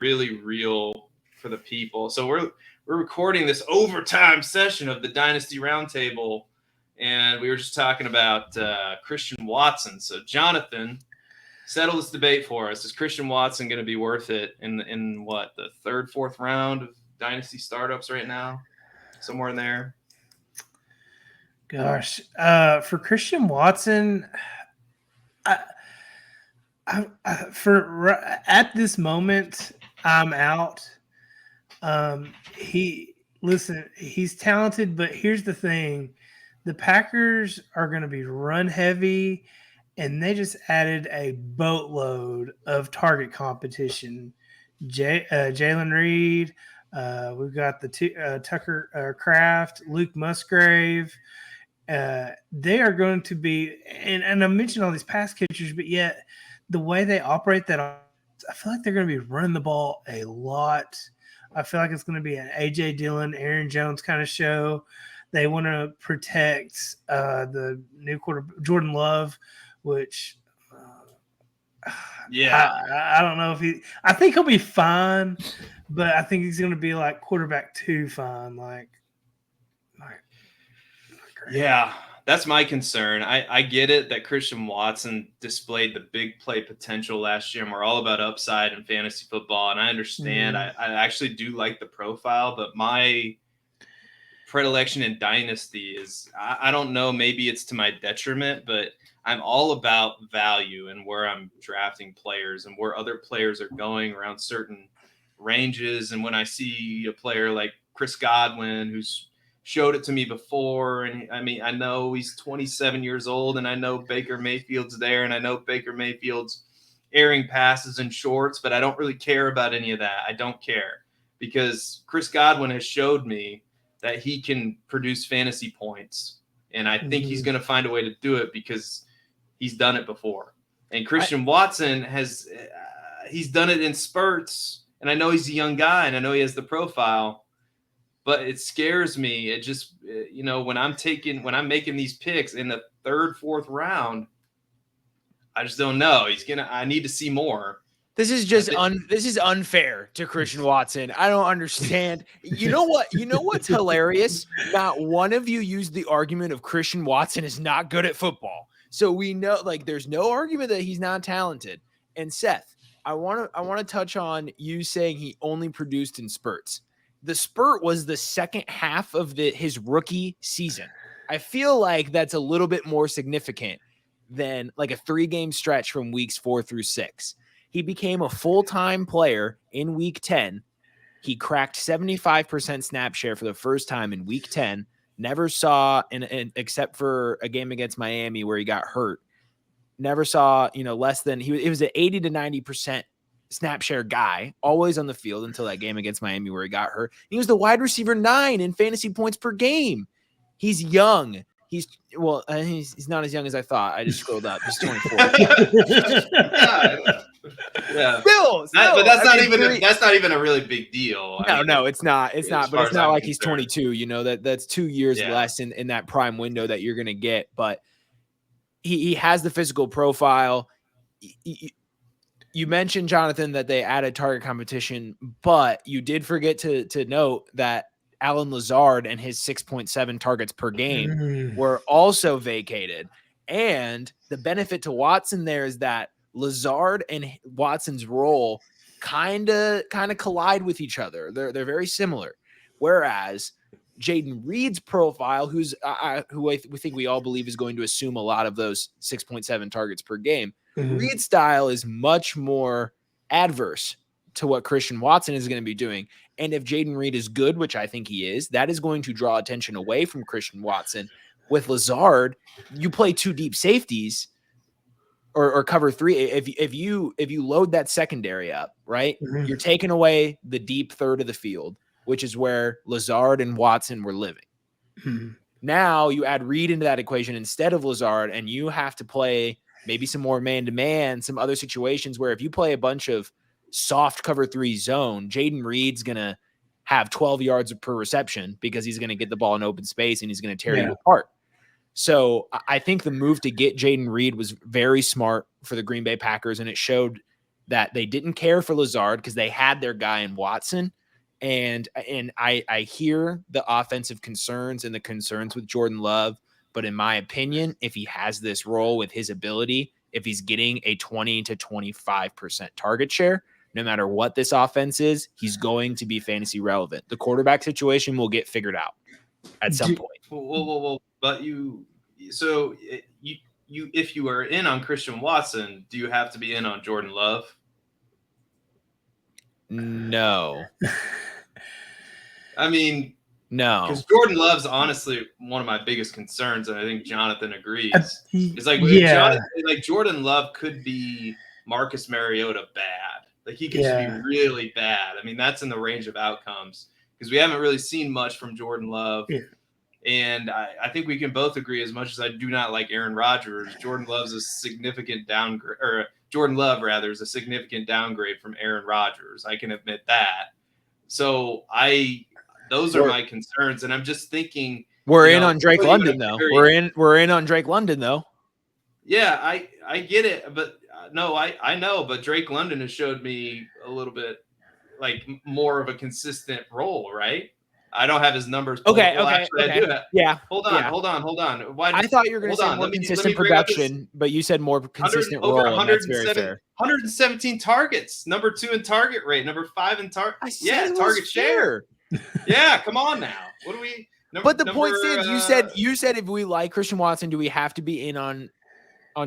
really real for the people. So we're recording this overtime session of the Dynasty Roundtable, and we were just talking about Christian Watson. So Jonathan, settle this debate for us. Is Christian Watson going to be worth it in what, the third, fourth round of Dynasty startups right now? Somewhere in there? Gosh, for Christian Watson, at this moment, I'm out. He's talented, but here's the thing: the Packers are going to be run heavy, and they just added a boatload of target competition. Jalen Reed, we've got the Tucker Kraft, Luke Musgrave. They are going to be, and I mentioned all these pass catchers, but yet the way they operate that, I feel like they're going to be running the ball a lot. I feel like it's going to be an A.J. Dillon, Aaron Jones kind of show. They want to protect the new quarter, Jordan Love, which I don't know if I think he'll be fine, but I think he's going to be like quarterback 2 fine. Yeah, that's my concern. I get it that Christian Watson displayed the big play potential last year, and we're all about upside in fantasy football, and I understand. I actually do like the profile, but my predilection in Dynasty is, I don't know, maybe it's to my detriment, but I'm all about value and where I'm drafting players and where other players are going around certain ranges. And when I see a player like Chris Godwin, who's showed it to me before, and I mean, I know he's 27 years old, and I know Baker Mayfield's there, and I know Baker Mayfield's airing passes and shorts, but I don't really care about any of that. I don't care, because Chris Godwin has showed me that he can produce fantasy points, and I think he's going to find a way to do it because he's done it before. And Christian Watson he's done it in spurts, and I know he's a young guy, and I know he has the profile, but it scares me. It just, when I'm making these picks in the third, fourth round, I just don't know. I need to see more. This is just this is unfair to Christian Watson. I don't understand. You know what's hilarious? Not one of you used the argument of Christian Watson is not good at football. So we know, there's no argument that he's not talented. And Seth, I want to touch on you saying he only produced in spurts. The spurt was the second half of his rookie season. I feel like that's a little bit more significant than like a 3-game stretch from weeks 4 through 6. He became a full-time player in week 10. He cracked 75% snap share for the first time in week 10. Never saw, except for a game against Miami where he got hurt, never saw, less than, it was an 80 to 90% snap share guy, always on the field until that game against Miami where he got hurt. He was the wide receiver 9 in fantasy points per game. He's young. He's not as young as I thought. I just scrolled up. He's 24. Yeah. Still, but that's not even a really big deal. No, it's not. It's not. But it's not like he's 22. That's 2 years less in that prime window that you're gonna get. But he has the physical profile. You mentioned, Jonathan, that they added target competition, but you did forget to note that Allen Lazard and his 6.7 targets per game were also vacated. And the benefit to Watson there is that Lazard and Watson's role kind of collide with each other. They're very similar. Whereas Jaden Reed's profile, who we think we all believe is going to assume a lot of those 6.7 targets per game, Reed's style is much more adverse to what Christian Watson is going to be doing. And if Jaden Reed is good, which I think he is, that is going to draw attention away from Christian Watson. With Lazard, you play 2 deep safeties or cover 3. If you load that secondary up, right, you're taking away the deep third of the field, which is where Lazard and Watson were living. Now you add Reed into that equation instead of Lazard, and you have to play maybe some more man-to-man, some other situations where if you play a bunch of soft cover 3 zone, Jaden Reed's going to have 12 yards per reception because he's going to get the ball in open space and he's going to tear you apart. So I think the move to get Jaden Reed was very smart for the Green Bay Packers, and it showed that they didn't care for Lazard because they had their guy in Watson. And I hear the offensive concerns and the concerns with Jordan Love. But in my opinion, if he has this role with his ability, if he's getting a 20 to 25% target share, no matter what this offense is, he's going to be fantasy relevant. The quarterback situation will get figured out at some point. Well, but if you are in on Christian Watson, do you have to be in on Jordan Love? No. I mean, no, because Jordan Love's honestly one of my biggest concerns, and I think Jonathan agrees. It's like Jordan Love could be Marcus Mariota bad. Like he could just be really bad. I mean, that's in the range of outcomes because we haven't really seen much from Jordan Love. Yeah. And I think we can both agree, as much as I do not like Aaron Rodgers, Jordan Love's a significant downgrade, or Jordan Love rather is a significant downgrade from Aaron Rodgers. I can admit that. So those are my concerns, and I'm just thinking we're in on Drake London though. We're in on Drake London though. Yeah, I get it, but no, I know, but Drake London has showed me a little bit like more of a consistent role, right? I don't have his numbers. Okay. I do have. Yeah. Hold on. I thought you were going to say more consistent production, but you said more consistent role. And that's very fair. 117 targets, number 2 in target rate, number 5 in target. Yeah, target share. Yeah, come on now. What do we? But the point stands. You said if we like Christian Watson, do we have to be in on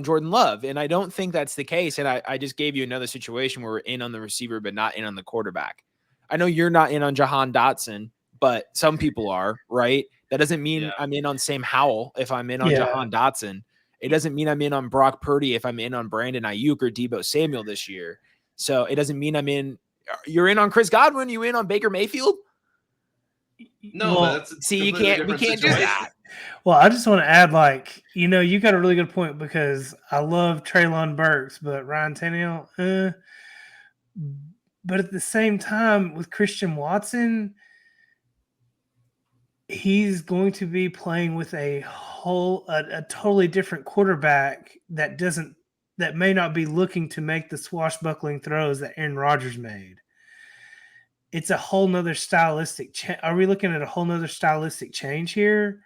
Jordan Love? And I don't think that's the case. And I just gave you another situation where we're in on the receiver, but not in on the quarterback. I know you're not in on Jahan Dotson, but some people are, right? That doesn't mean I'm in on Sam Howell if I'm in on Jahan Dotson. It doesn't mean I'm in on Brock Purdy if I'm in on Brandon Ayuk or Deebo Samuel this year. So it doesn't mean you're in on Chris Godwin, you in on Baker Mayfield? No, but that's we can't do that. Well, I just want to add, you got a really good point because I love Treylon Burks, but Ryan Tannehill, but at the same time with Christian Watson, he's going to be playing with a totally different quarterback that may not be looking to make the swashbuckling throws that Aaron Rodgers made. It's a whole nother stylistic are we looking at a whole nother stylistic change here?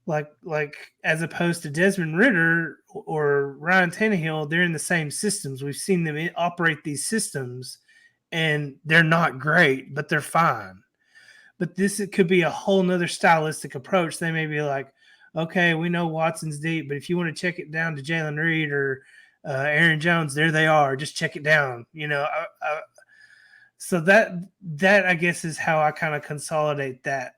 Like as opposed to Desmond Ridder or Ryan Tannehill, they're in the same systems. We've seen them operate these systems and they're not great, but they're fine. But it could be a whole nother stylistic approach. They may be like, okay, we know Watson's deep, but if you want to check it down to Jalen Reed or Aaron Jones, there they are. Just check it down. So that I guess is how I kind of consolidate that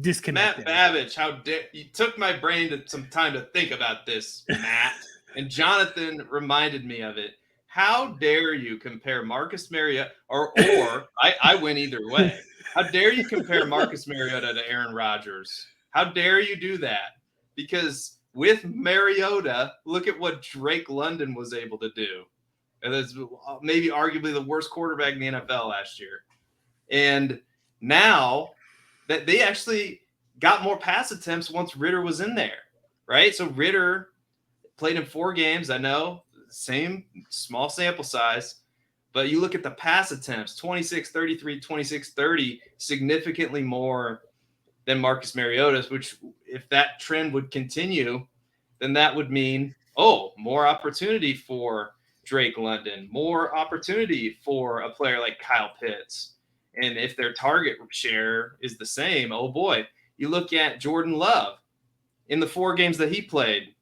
disconnect. Matt Babich, how dare you took my brain some time to think about this, Matt, and Jonathan reminded me of it. How dare you compare Marcus Mariota or I win either way. How dare you compare Marcus Mariota to Aaron Rodgers? How dare you do that? Because with Mariota, look at what Drake London was able to do. And that's maybe arguably the worst quarterback in the NFL last year. And now that they actually got more pass attempts once Ridder was in there, right? So Ridder played in 4 games, I know. Same small sample size, but you look at the pass attempts, 26, 33, 26, 30, significantly more than Marcus Mariota's, which if that trend would continue, then that would mean, more opportunity for Drake London, more opportunity for a player like Kyle Pitts. And if their target share is the same, oh boy, you look at Jordan Love in the 4 games that he played.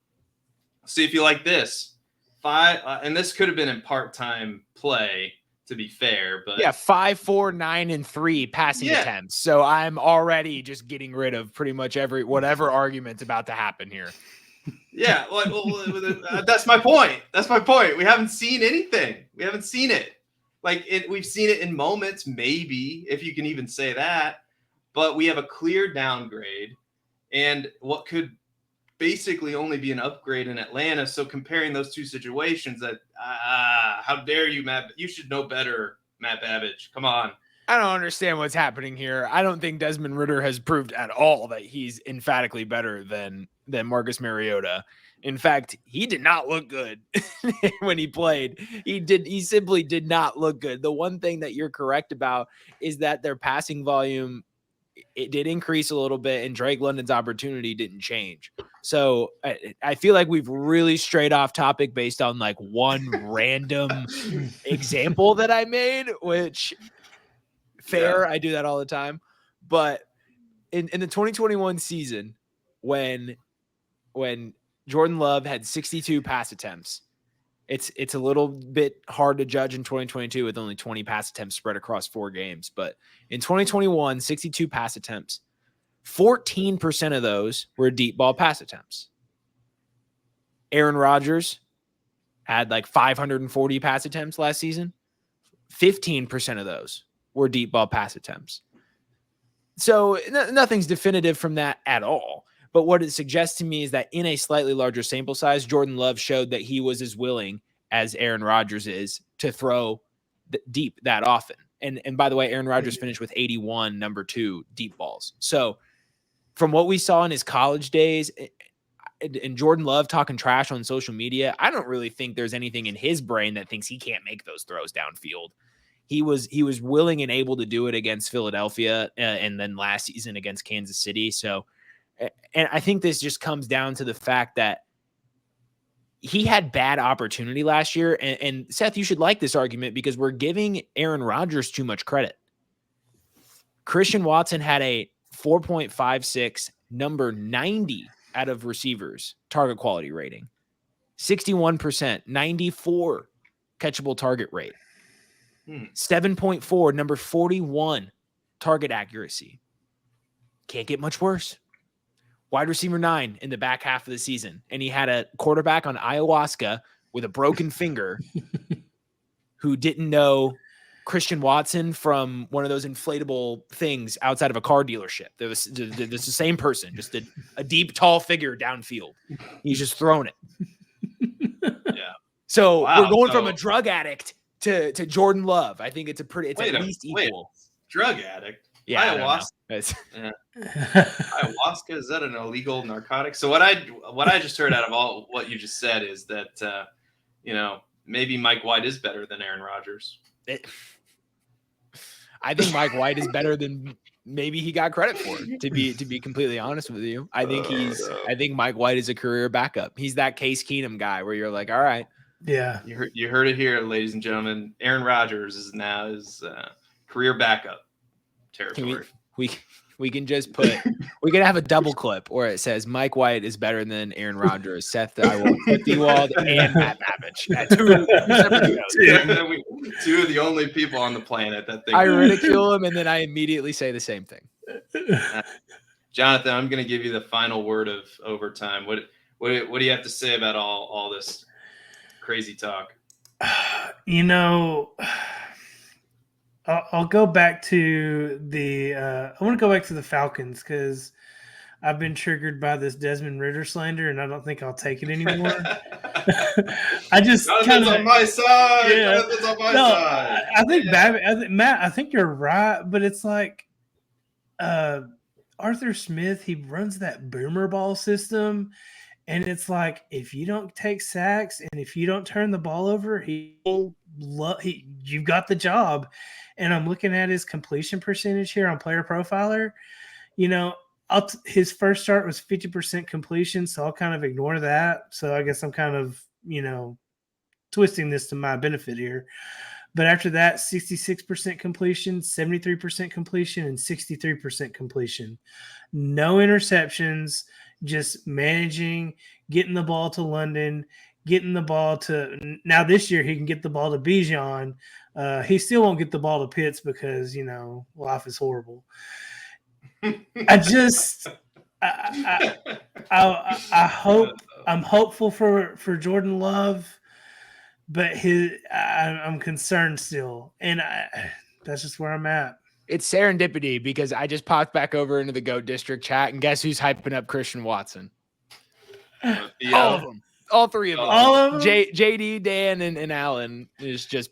See if you like this. 5, and this could have been in part-time play, to be fair, but 5, 4, 9, and 3 passing attempts. So I'm already just getting rid of pretty much whatever argument's about to happen here. Yeah, that's my point. That's my point. We haven't seen anything. We haven't seen it. We've seen it in moments, maybe, if you can even say that, but we have a clear downgrade, and what could basically only be an upgrade in Atlanta. So comparing those two situations, how dare you, Matt? You should know better, Matt Babich. Come on. I don't understand what's happening here. I don't think Desmond Ridder has proved at all that he's emphatically better than Marcus Mariota. In fact, he did not look good when he played. He simply did not look good. The one thing that you're correct about is that their passing volume, it did increase a little bit, and Drake London's opportunity didn't change. So I feel like we've really strayed off topic based on like one random example that I made, which fair. Yeah. I do that all the time. But in the 2021 season, when Jordan Love had 62 pass attempts, it's a little bit hard to judge in 2022 with only 20 pass attempts spread across 4 games. But in 2021, 62 pass attempts, 14% of those were deep ball pass attempts. Aaron Rodgers had like 540 pass attempts last season. 15% of those were deep ball pass attempts. So nothing's definitive from that at all. But what it suggests to me is that in a slightly larger sample size, Jordan Love showed that he was as willing as Aaron Rodgers is to throw deep that often. And by the way, Aaron Rodgers finished with 81 number 2 deep balls. So from what we saw in his college days, and Jordan Love talking trash on social media, I don't really think there's anything in his brain that thinks he can't make those throws downfield. He was willing and able to do it against Philadelphia and then last season against Kansas City. So, and I think this just comes down to the fact that he had bad opportunity last year. And Seth, you should like this argument because we're giving Aaron Rodgers too much credit. Christian Watson had a 4.56, number 90 out of receivers target quality rating, 61%, 94 catchable target rate, 7.4, number 41 target accuracy. Can't get much worse. Wide receiver 9 in the back half of the season. And he had a quarterback on ayahuasca with a broken finger who didn't know Christian Watson from one of those inflatable things outside of a car dealership. There's the same person, just a deep, tall figure downfield. He's just throwing it. Yeah. So we're going from a drug addict to Jordan Love. I think it's at least equal. Drug addict? Yeah, ayahuasca. Ayahuasca, is that an illegal narcotic? So what I just heard out of all what you just said is that maybe Mike White is better than Aaron Rodgers. I think Mike White is better than maybe he got credit for. To be completely honest with you, I think Mike White is a career backup. He's that Case Keenum guy where you're like, all right, yeah, you heard it here, ladies and gentlemen. Aaron Rodgers is now his career backup territory. We can just we can have a double clip where it says Mike White is better than Aaron Rodgers, Seth Diewold, and Matt Babich. Two of the only people on the planet that think I ridicule him, and then I immediately say the same thing. Jonathan, I'm going to give you the final word of overtime. What do you have to say about all this crazy talk? I'll go back to I want to go back to the Falcons because I've been triggered by this Desmond Ridder slander, and I don't think I'll take it anymore. I just Jonathan's on my side. Yeah. Jonathan's on my side. I think Babich, Matt, I think you're right, but it's like Arthur Smith. He runs that boomer ball system, and it's like if you don't take sacks and if you don't turn the ball over, you've got the job. And I'm looking at his completion percentage here on Player Profiler. His first start was 50% completion, so I'll kind of ignore that. So I guess I'm kind of, twisting this to my benefit here. But after that, 66% completion, 73% completion, and 63% completion. No interceptions, just managing, getting the ball to London, getting the ball to – now this year he can get the ball to Bijan. He still won't get the ball to Pitts because, life is horrible. I'm hopeful for Jordan Love, but I'm concerned still. And that's just where I'm at. It's serendipity because I just popped back over into the GOAT District chat, and guess who's hyping up Christian Watson? All of them. All three of them. All of them? JD, Dan, and Alan is just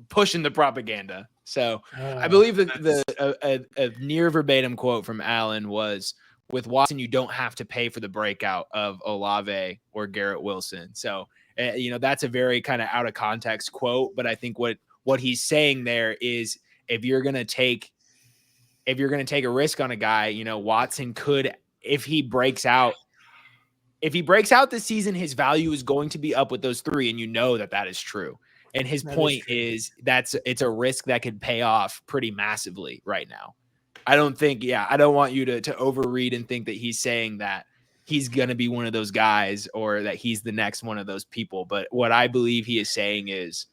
pushing the propaganda. So I believe that a near verbatim quote from Alan was, With Watson, you don't have to pay for the breakout of Olave or Garrett Wilson. So, that's a very kind of out of context quote, but I think what he's saying there is if you're going to take a risk on a guy, Watson could, if he breaks out this season, his value is going to be up with those three. And that is true. And his point is it's a risk that could pay off pretty massively right now. I don't want you to overread and think that he's saying that he's going to be one of those guys or that he's the next one of those people. But what I believe he is saying is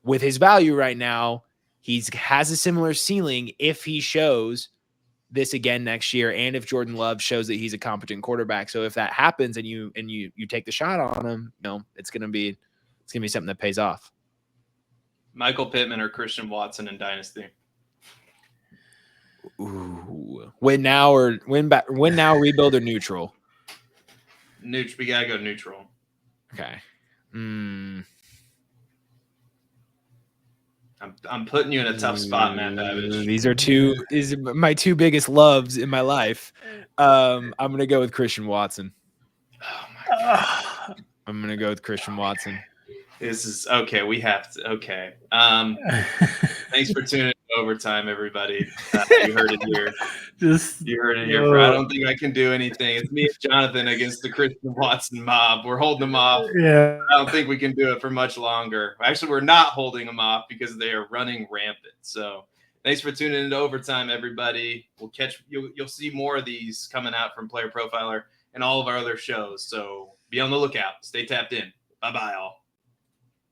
with his value right now, he has a similar ceiling if he shows this again next year. And if Jordan Love shows that he's a competent quarterback. So if that happens and you take the shot on him, it's going to be something that pays off. Michael Pittman or Christian Watson in Dynasty? Ooh, win now, rebuild or neutral? We gotta go neutral. Okay. I'm putting you in a tough spot, Matt Babich. These are my two biggest loves in my life. I'm gonna go with Christian Watson. Oh my God. I'm gonna go with Christian Watson. This is okay. We have to. Okay. Thanks for tuning in to Overtime, everybody. You heard it here. You heard it here. I don't think I can do anything. It's me and Jonathan against the Christian Watson mob. We're holding them off. Yeah. I don't think we can do it for much longer. Actually, we're not holding them off because they are running rampant. So thanks for tuning into Overtime, everybody. You'll see more of these coming out from Player Profiler and all of our other shows. So be on the lookout. Stay tapped in. Bye-bye, all.